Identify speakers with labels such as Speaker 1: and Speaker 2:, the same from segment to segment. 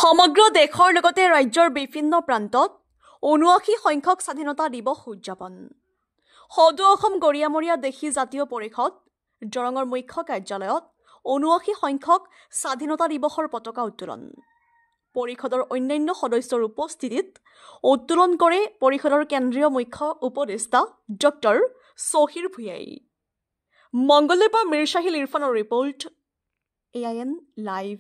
Speaker 1: সমগ্ৰ দেশৰ লগতে ৰাজ্যৰ বিভিন্ন প্ৰান্তত ৭৯ সংখ্যক স্বাধীনতা দিৱস উদযাপন। সদৌ অসম গৰিয়ামৰীয়া দেশী জাতীয় পৰিষদ দৰঙৰ মুখ্য কাৰ্যালয়ত ৭৯ সংখ্যক স্বাধীনতা দিৱসৰ পতাকা উত্তোলন। পৰিষদৰ অন্যান্য সদস্যৰ উপস্থিতিত উত্তোলন কৰে পৰিষদৰ কেন্দ্ৰীয় মুখ্য উপদেষ্টা ডক্টৰ শ্বহীৰ ভূঞাই। মংগলদৈৰ মিৰশ্বাহিল ইৰফানৰ ৰিপৰ্ট, AIN লাইভ।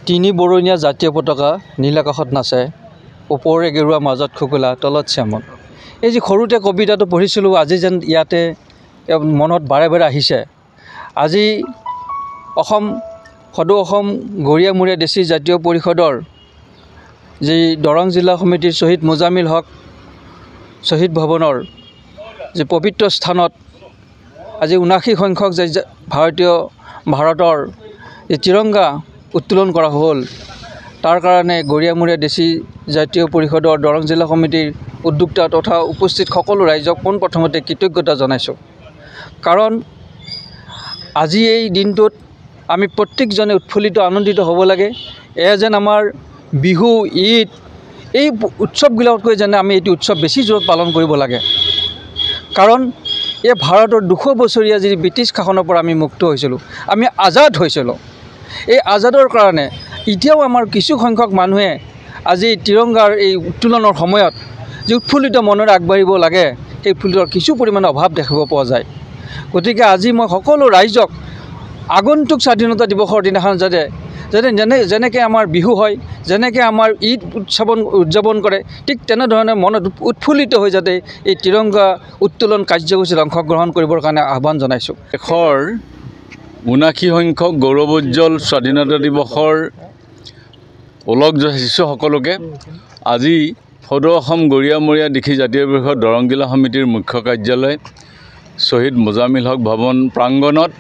Speaker 2: তিনি বৰণীয়া জাতীয় পতাকা নীল আকাশত নাচে, ওপৰে গেৰুৱা মাজত খুকুলা তলত শ্যামল। এই যে সৰুতে কবিতাটো পঢ়িছিলোঁ, আজি যেন ইয়াতে মনত বাৰে বাৰে আহিছে। আজি সদৌ অসম গৰিয়ামৰীয়া দেশী জাতীয় পৰিষদৰ যি দৰং জিলা সমিতিৰ শ্বহীদ মোজামিল হক শ্বহীদ ভৱনৰ যি পবিত্ৰ স্থানত আজি ৭৯ সংখ্যক ভাৰতৰ যি তিৰংগা উত্তোলন কৰা হ'ল, তাৰ কাৰণে গৰিয়ামৰীয়া দেশী জাতীয় পৰিষদৰ দৰং জিলা সমিতিৰ উদ্যোক্তা তথা উপস্থিত সকলো ৰাইজক পোনপ্ৰথমতে কৃতজ্ঞতা জনাইছোঁ। কাৰণ আজি এই দিনটোত আমি প্ৰত্যেকজনে উৎফুল্লিত আনন্দিত হ'ব লাগে। এয়া যেন আমাৰ বিহু, ঈদ, এই উৎসৱবিলাকতকৈ যেনে আমি এইটো উৎসৱ বেছি জোৰত পালন কৰিব লাগে। কাৰণ এই ভাৰতৰ ২০০ বছৰীয়া যি ব্ৰিটিছ শাসনৰ পৰা আমি মুক্ত হৈছিলোঁ, আমি আজাদ হৈছিলোঁ। এই আজাদৰ কাৰণে এতিয়াও আমাৰ কিছু সংখ্যক মানুহে আজি তিৰংগাৰ এই উত্তোলনৰ সময়ত যি উৎফুল্লিত মনেৰে আগবাঢ়িব লাগে, সেই উৎফুল্লিতৰ কিছু পৰিমাণে অভাৱ দেখিব পোৱা যায়। গতিকে আজি মই সকলো ৰাইজক আগন্তুক স্বাধীনতা দিৱসৰ দিনাখন যেনেকৈ আমাৰ বিহু হয়, যেনেকৈ আমাৰ ঈদ উদযাপন কৰে, ঠিক তেনেধৰণে মনত উৎফুল্লিত হৈ যাতে এই তিৰংগা উত্তোলন কাৰ্যসূচীত অংশগ্ৰহণ কৰিবৰ কাৰণে আহ্বান জনাইছোঁ।
Speaker 3: দেশৰ ৭৯ সংখ্যক গৌৰৱোজ্জ্বল স্বাধীনতা দিৱসৰ ওলগ যাচিছোঁ সকলোকে। আজি সদৌ অসম গৰিয়ামৰীয়া দেশী জাতীয় পৰিষদ দৰং জিলা সমিতিৰ মুখ্য কাৰ্যালয় শ্বহীদ মোজামিল হক ভৱন প্ৰাংগণত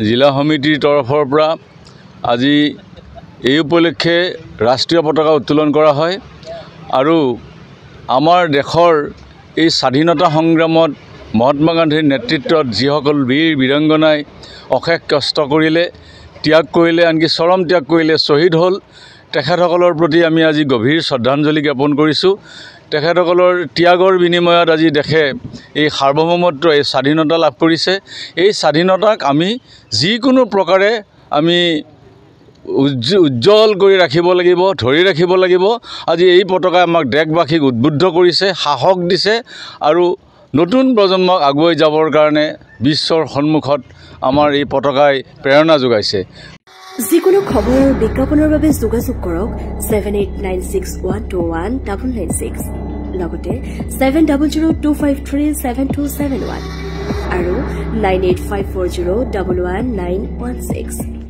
Speaker 3: জিলা সমিতিৰ তৰফৰ পৰা আজি এই উপলক্ষে ৰাষ্ট্ৰীয় পতাকা উত্তোলন কৰা হয়। আৰু আমাৰ দেশৰ এই স্বাধীনতা সংগ্ৰামত মহাত্মা গান্ধীৰ নেতৃত্বত যিসকল বীৰ বীৰাংগনাই অশেষ কষ্ট কৰিলে, ত্যাগ কৰিলে, আনকি চৰম ত্যাগ কৰিলে, শ্বহীদ হ'ল, তেখেতসকলৰ প্ৰতি আমি আজি গভীৰ শ্ৰদ্ধাঞ্জলি জ্ঞাপন কৰিছোঁ। তেখেতসকলৰ ত্যাগৰ বিনিময়ত আজি দেশে এই সাৰ্বভৌমত্ব, এই স্বাধীনতা লাভ কৰিছে। এই স্বাধীনতাক আমি যিকোনো প্ৰকাৰে আমি উজ্জ্বল কৰি ৰাখিব লাগিব, ধৰি ৰাখিব লাগিব। আজি এই পতাকাই আমাক দেশবাসীক উদ্বুদ্ধ কৰিছে, সাহস দিছে আৰু নতুন প্ৰজন্মক আগুৱাই যাবৰ কাৰণে বিশ্বৰ সন্মুখত আমাৰ এই পতাকাই প্ৰেৰণা যোগাইছে।
Speaker 4: যিকোনো খবৰ আৰু বিজ্ঞাপনৰ বাবে যোগাযোগ কৰক 7896121996 লগতে 7002537271 আৰু 9854011916।